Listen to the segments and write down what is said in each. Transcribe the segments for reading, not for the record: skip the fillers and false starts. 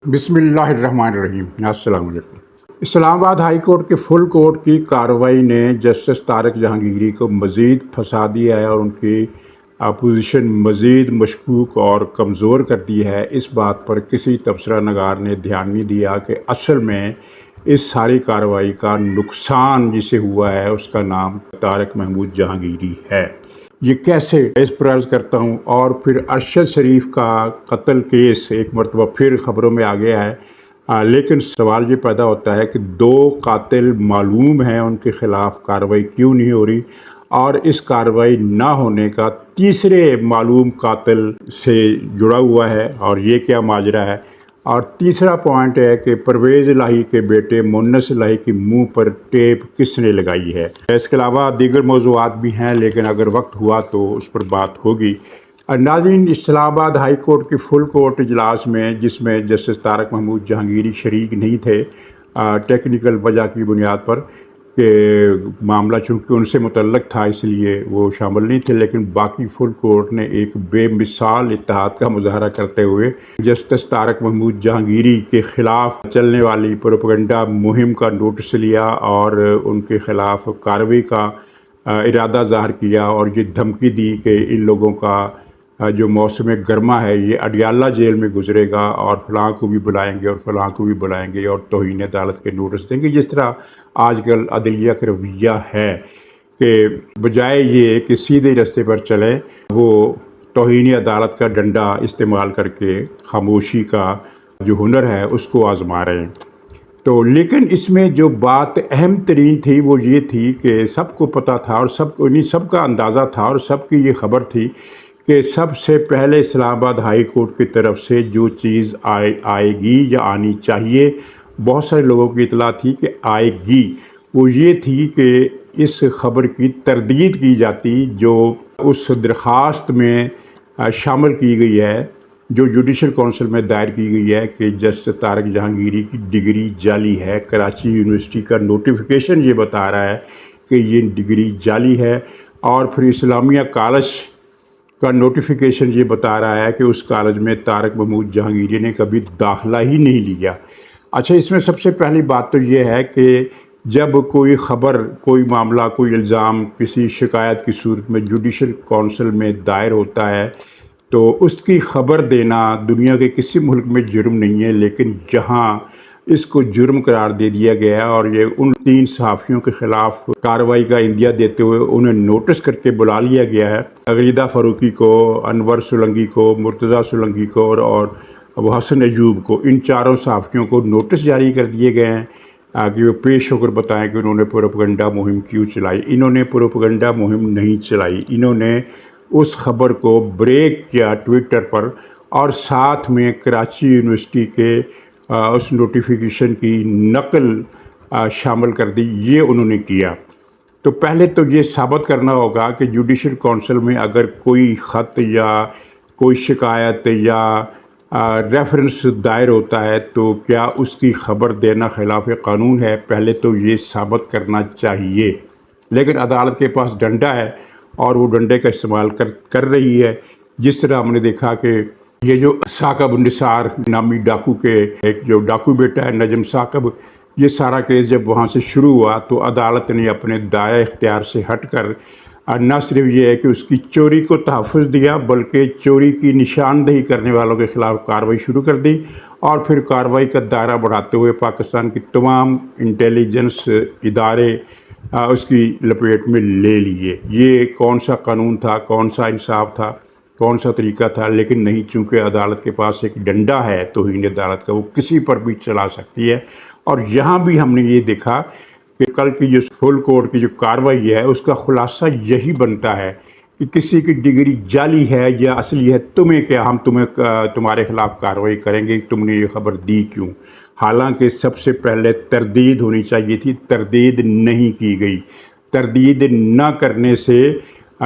بسم اللہ الرحمن الرحیم۔ السلام علیکم۔ اسلام آباد ہائی کورٹ کے فل کورٹ کی کارروائی نے جسٹس طارق جہانگیری کو مزید پھنسا دیا ہے اور ان کی اپوزیشن مزید مشکوک اور کمزور کر دی ہے۔ اس بات پر کسی تبصرہ نگار نے دھیان نہیں دیا کہ اصل میں اس ساری کارروائی کا نقصان جسے ہوا ہے اس کا نام طارق محمود جہانگیری ہے۔ یہ کیسے اس پر عرض کرتا ہوں۔ اور پھر ارشد شریف کا قتل کیس ایک مرتبہ پھر خبروں میں آ گیا ہے، لیکن سوال یہ پیدا ہوتا ہے کہ دو قاتل معلوم ہیں، ان کے خلاف کارروائی کیوں نہیں ہو رہی، اور اس کارروائی نہ ہونے کا تیسرے معلوم قاتل سے جڑا ہوا ہے اور یہ کیا ماجرا ہے۔ اور تیسرا پوائنٹ ہے کہ پرویز الہی کے بیٹے مونس الہی کے منہ پر ٹیپ کس نے لگائی ہے۔ اس کے علاوہ دیگر موضوعات بھی ہیں، لیکن اگر وقت ہوا تو اس پر بات ہوگی۔ ناظرین، اسلام آباد ہائی کورٹ کے فل کورٹ اجلاس میں، جس میں جسٹس طارق محمود جہانگیری شریک نہیں تھے ٹیکنیکل وجہ کی بنیاد پر کہ معاملہ چونکہ ان سے متعلق تھا اس لیے وہ شامل نہیں تھے، لیکن باقی فل کورٹ نے ایک بے مثال اتحاد کا مظاہرہ کرتے ہوئے جسٹس طارق محمود جہانگیری کے خلاف چلنے والی پروپیگنڈا مہم کا نوٹس لیا اور ان کے خلاف کارروائی کا ارادہ ظاہر کیا، اور یہ دھمکی دی کہ ان لوگوں کا جو موسم گرما ہے یہ اڈیالہ جیل میں گزرے گا، اور فلاں کو بھی بلائیں گے اور فلاں کو بھی بلائیں گے اور توہین عدالت کے نوٹس دیں گے۔ جس طرح آج کل عدلیہ کا رویہ ہے کہ بجائے یہ کہ سیدھے راستے پر چلیں، وہ توہین عدالت کا ڈنڈا استعمال کر کے خاموشی کا جو ہنر ہے اس کو آزما رہے ہیں۔ تو لیکن اس میں جو بات اہم ترین تھی وہ یہ تھی کہ سب کو پتہ تھا اور سب کا اندازہ تھا اور سب کی یہ خبر تھی کہ سب سے پہلے اسلام آباد ہائی کورٹ کی طرف سے جو چیز آئے گی یا آنی چاہیے، بہت سارے لوگوں کی اطلاع تھی کہ آئے گی، وہ یہ تھی کہ اس خبر کی تردید کی جاتی جو اس درخواست میں شامل کی گئی ہے، جو جوڈیشل کونسل میں دائر کی گئی ہے کہ جسٹس طارق جہانگیری کی ڈگری جعلی ہے۔ کراچی یونیورسٹی کا نوٹیفیکیشن یہ بتا رہا ہے کہ یہ ڈگری جعلی ہے، اور پھر اسلامیہ کالج کا نوٹیفیکیشن یہ بتا رہا ہے کہ اس کالج میں طارق محمود جہانگیری نے کبھی داخلہ ہی نہیں لیا۔ اچھا، اس میں سب سے پہلی بات تو یہ ہے کہ جب کوئی خبر، کوئی معاملہ، کوئی الزام کسی شکایت کی صورت میں جوڈیشل کونسل میں دائر ہوتا ہے تو اس کی خبر دینا دنیا کے کسی ملک میں جرم نہیں ہے، لیکن جہاں اس کو جرم قرار دے دیا گیا ہے اور یہ ان 3 صحافیوں کے خلاف کارروائی کا عندیہ دیتے ہوئے انہیں نوٹس کر کے بلا لیا گیا ہے، عقیدہ فاروقی کو، انور سولنگی کو، مرتضیٰ سولنگی کو اور ابو حسن ایوب کو، ان 4 صحافیوں کو نوٹس جاری کر دیے گئے ہیں کہ وہ پیش ہو کر بتائیں کہ انہوں نے پروپیگنڈا مہم کیوں چلائی۔ انہوں نے پروپیگنڈا مہم نہیں چلائی، انہوں نے اس خبر کو بریک کیا ٹویٹر پر، اور ساتھ میں کراچی یونیورسٹی کے اس نوٹیفیکیشن کی نقل شامل کر دی، یہ انہوں نے کیا۔ تو پہلے تو یہ ثابت کرنا ہوگا کہ جوڈیشل کونسل میں اگر کوئی خط یا کوئی شکایت یا ریفرنس دائر ہوتا ہے تو کیا اس کی خبر دینا خلاف قانون ہے، پہلے تو یہ ثابت کرنا چاہیے۔ لیکن عدالت کے پاس ڈنڈا ہے اور وہ ڈنڈے کا استعمال کر رہی ہے۔ جس طرح ہم نے دیکھا کہ یہ جو ثاقب النثار نامی ڈاکو کے ایک جو ڈاکو بیٹا ہے نجم ثاقب، یہ سارا کیس جب وہاں سے شروع ہوا تو عدالت نے اپنے دائرۂ اختیار سے ہٹ کر نہ صرف یہ ہے کہ اس کی چوری کو تحفظ دیا، بلکہ چوری کی نشاندہی کرنے والوں کے خلاف کارروائی شروع کر دی، اور پھر کارروائی کا دائرہ بڑھاتے ہوئے پاکستان کی تمام انٹیلیجنس ادارے اس کی لپیٹ میں لے لیے۔ یہ کون سا قانون تھا، کون سا انصاف تھا، کون سا طریقہ تھا؟ لیکن نہیں، چونکہ عدالت کے پاس ایک ڈنڈا ہے توہین عدالت کا، وہ کسی پر بھی چلا سکتی ہے۔ اور یہاں بھی ہم نے یہ دیکھا کہ کل کی جو فل کورٹ کی جو کارروائی ہے اس کا خلاصہ یہی بنتا ہے کہ کسی کی ڈگری جعلی ہے یا اصلی ہے، تمہیں کیا، ہم تمہارے خلاف کارروائی کریں گے، تم نے یہ خبر دی کیوں؟ حالانکہ سب سے پہلے تردید ہونی چاہیے تھی، تردید نہیں کی گئی۔ تردید نہ کرنے سے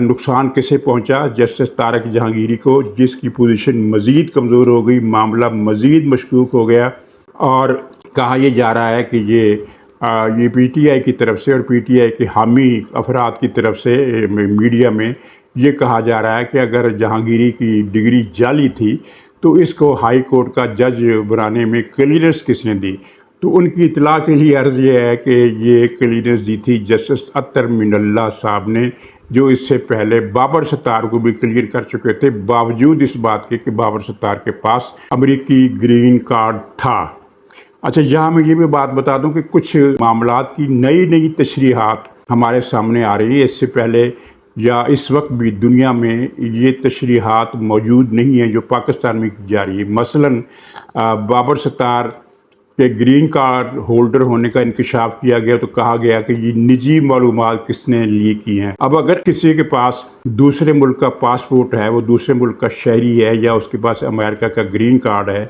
نقصان کسے پہنچا؟ جسٹس طارق جہانگیری کو، جس کی پوزیشن مزید کمزور ہو گئی، معاملہ مزید مشکوک ہو گیا، اور کہا یہ جا رہا ہے کہ یہ پی ٹی آئی کی طرف سے اور پی ٹی آئی کے حامی افراد کی طرف سے میڈیا میں یہ کہا جا رہا ہے کہ اگر جہانگیری کی ڈگری جعلی تھی تو اس کو ہائی کورٹ کا جج بنانے میں کلیئرنس کس نے دی؟ تو ان کی اطلاع کے لیے عرض یہ ہے کہ یہ کلیئرنس دی تھی جسٹس اطہر من اللہ صاحب نے، جو اس سے پہلے بابر ستار کو بھی کلیئر کر چکے تھے، باوجود اس بات کے کہ بابر ستار کے پاس امریکی گرین کارڈ تھا۔ اچھا، یہاں میں یہ بھی بات بتا دوں کہ کچھ معاملات کی نئی تشریحات ہمارے سامنے آ رہی ہیں۔ اس سے پہلے یا اس وقت بھی دنیا میں یہ تشریحات موجود نہیں ہیں جو پاکستان میں کی جا رہی ہے۔ مثلاً بابر ستار کے گرین کارڈ ہولڈر ہونے کا انکشاف کیا گیا تو کہا گیا کہ یہ نجی معلومات کس نے لیک کی ہیں۔ اب اگر کسی کے پاس دوسرے ملک کا پاسپورٹ ہے، وہ دوسرے ملک کا شہری ہے، یا اس کے پاس امریکہ کا گرین کارڈ ہے،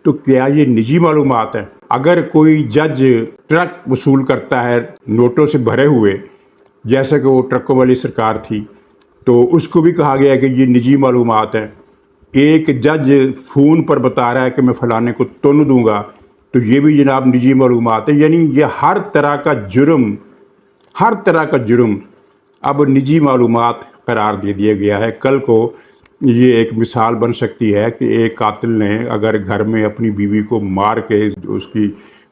تو کیا یہ نجی معلومات ہیں؟ اگر کوئی جج ٹرک وصول کرتا ہے نوٹوں سے بھرے ہوئے، جیسا کہ وہ ٹرکوں والی سرکار تھی، تو اس کو بھی کہا گیا کہ یہ نجی معلومات ہیں۔ ایک جج فون پر بتا رہا ہے کہ میں فلانے کو تن دوں گا، تو یہ بھی جناب نجی معلومات ہے۔ یعنی یہ ہر طرح کا جرم اب نجی معلومات قرار دے دیا گیا ہے۔ کل کو یہ ایک مثال بن سکتی ہے کہ ایک قاتل نے اگر گھر میں اپنی بیوی کو مار کے اس کی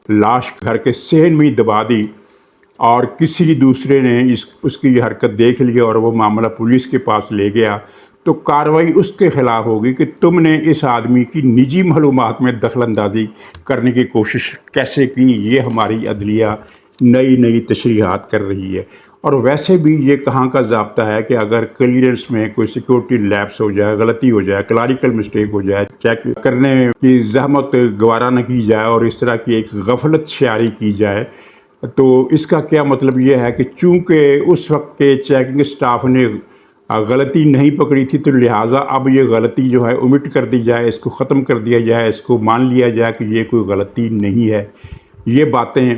لاش گھر کے صحن میں ہی دبا دی، اور کسی دوسرے نے اس کی یہ حرکت دیکھ لی اور وہ معاملہ پولیس کے پاس لے گیا، تو کارروائی اس کے خلاف ہوگی کہ تم نے اس آدمی کی نجی معلومات میں دخل اندازی کرنے کی کوشش کیسے کی۔ یہ ہماری عدلیہ نئی تشریحات کر رہی ہے۔ اور ویسے بھی یہ کہاں کا ضابطہ ہے کہ اگر کلیئرنس میں کوئی سیکورٹی لیپس ہو جائے، غلطی ہو جائے، کلریکل مسٹیک ہو جائے، چیک کرنے کی زحمت گوارا نہ کی جائے اور اس طرح کی ایک غفلت شعاری کی جائے، تو اس کا کیا مطلب یہ ہے کہ چونکہ اس وقت کے چیکنگ سٹاف نے غلطی نہیں پکڑی تھی، تو لہٰذا اب یہ غلطی جو ہے omit کر دی جائے، اس کو ختم کر دیا جائے، اس کو مان لیا جائے کہ یہ کوئی غلطی نہیں ہے۔ یہ باتیں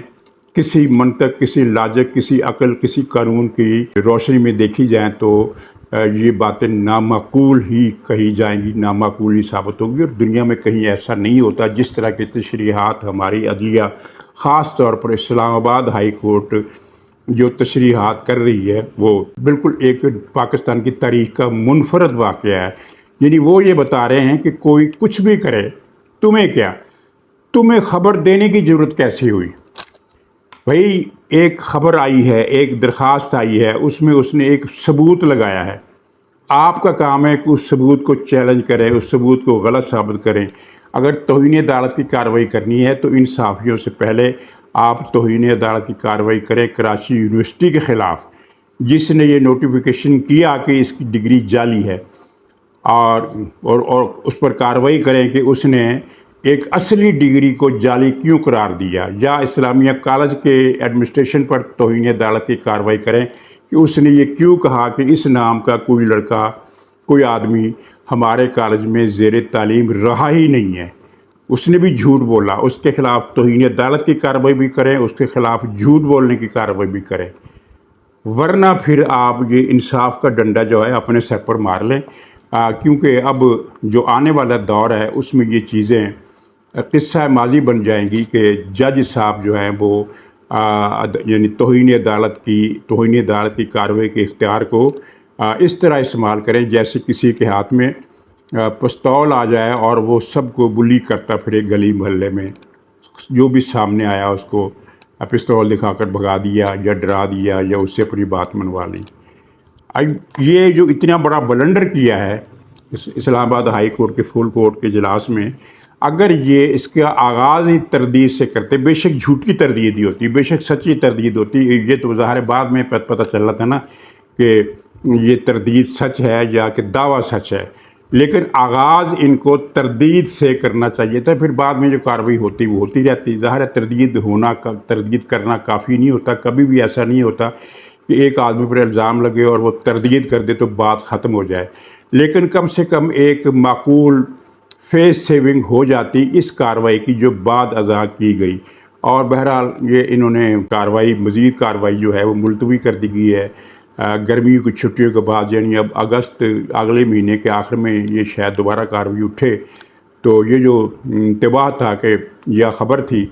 کسی منطق، کسی لاجک، کسی عقل، کسی قانون کی روشنی میں دیکھی جائیں تو یہ باتیں نامعقول ہی کہی جائیں گی، نامعقول ہی ثابت ہوں گی، اور دنیا میں کہیں ایسا نہیں ہوتا۔ جس طرح کی تشریحات ہماری عدلیہ، خاص طور پر اسلام آباد ہائی کورٹ جو تشریحات کر رہی ہے، وہ بالکل ایک پاکستان کی تاریخ کا منفرد واقعہ ہے۔ یعنی وہ یہ بتا رہے ہیں کہ کوئی کچھ بھی کرے، تمہیں کیا، تمہیں خبر دینے کی ضرورت کیسے ہوئی؟ بھائی ایک خبر آئی ہے، ایک درخواست آئی ہے، اس میں اس نے ایک ثبوت لگایا ہے، آپ کا کام ہے کہ اس ثبوت کو چیلنج کریں، اس ثبوت کو غلط ثابت کریں۔ اگر توہین عدالت کی کارروائی کرنی ہے تو ان صحافیوں سے پہلے آپ توہین عدالت کی کارروائی کریں کراچی یونیورسٹی کے خلاف، جس نے یہ نوٹیفیکیشن کیا کہ اس کی ڈگری جعلی ہے، اور اس پر کارروائی کریں کہ اس نے ایک اصلی ڈگری کو جعلی کیوں قرار دیا، یا اسلامیہ کالج کے ایڈمنسٹریشن پر توہین عدالت کی کارروائی کریں کہ اس نے یہ کیوں کہا کہ اس نام کا کوئی لڑکا، کوئی آدمی ہمارے کالج میں زیر تعلیم رہا ہی نہیں ہے۔ اس نے بھی جھوٹ بولا، اس کے خلاف توہین عدالت کی کارروائی بھی کریں، اس کے خلاف جھوٹ بولنے کی کارروائی بھی کریں، ورنہ پھر آپ یہ انصاف کا ڈنڈا جو ہے اپنے سر پر مار لیں، کیونکہ اب جو آنے والا دور ہے اس میں یہ چیزیں قصہ ماضی بن جائیں گی کہ جج صاحب جو ہیں وہ یعنی توہین عدالت کی کارروائی کے اختیار کو اس طرح استعمال کریں جیسے کسی کے ہاتھ میں پستول آ جائے اور وہ سب کو بلی کرتا پھرے گلی محلے میں، جو بھی سامنے آیا اس کو پستول دکھا کر بھگا دیا یا ڈرا دیا یا اس سے اپنی بات منوا لی۔ یہ جو اتنا بڑا بلنڈر کیا ہے اسلام آباد ہائی کورٹ کے فل کورٹ کے اجلاس میں، اگر یہ اس کا آغاز ہی تردید سے کرتے، بے شک جھوٹ کی تردید ہی ہوتی، بے شک سچی تردید ہوتی، یہ تو ظاہر بعد میں پتہ چل رہا تھا نا کہ یہ تردید سچ ہے یا کہ دعویٰ سچ ہے، لیکن آغاز ان کو تردید سے کرنا چاہیے تھا، پھر بعد میں جو کارروائی ہوتی وہ ہوتی رہتی۔ ظاہر ہے تردید کرنا کافی نہیں ہوتا، کبھی بھی ایسا نہیں ہوتا کہ ایک آدمی پر الزام لگے اور وہ تردید کر دے تو بات ختم ہو جائے، لیکن کم سے کم ایک معقول فیس سیونگ ہو جاتی اس کارروائی کی جو بعد ازاں کی گئی۔ اور بہرحال یہ انہوں نے مزید کارروائی جو ہے وہ ملتوی کر دی گئی ہے گرمیوں کی چھٹیوں کے بعد، یعنی اب اگست اگلے مہینے کے آخر میں یہ شاید دوبارہ کارروائی اٹھے۔ تو یہ جو انتباہ تھا کہ یہ خبر تھی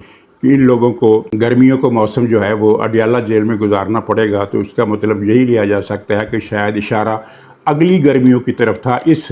کہ ان لوگوں کو گرمیوں کا موسم جو ہے وہ اڈیالہ جیل میں گزارنا پڑے گا، تو اس کا مطلب یہی لیا جا سکتا ہے کہ شاید اشارہ اگلی گرمیوں کی طرف تھا اس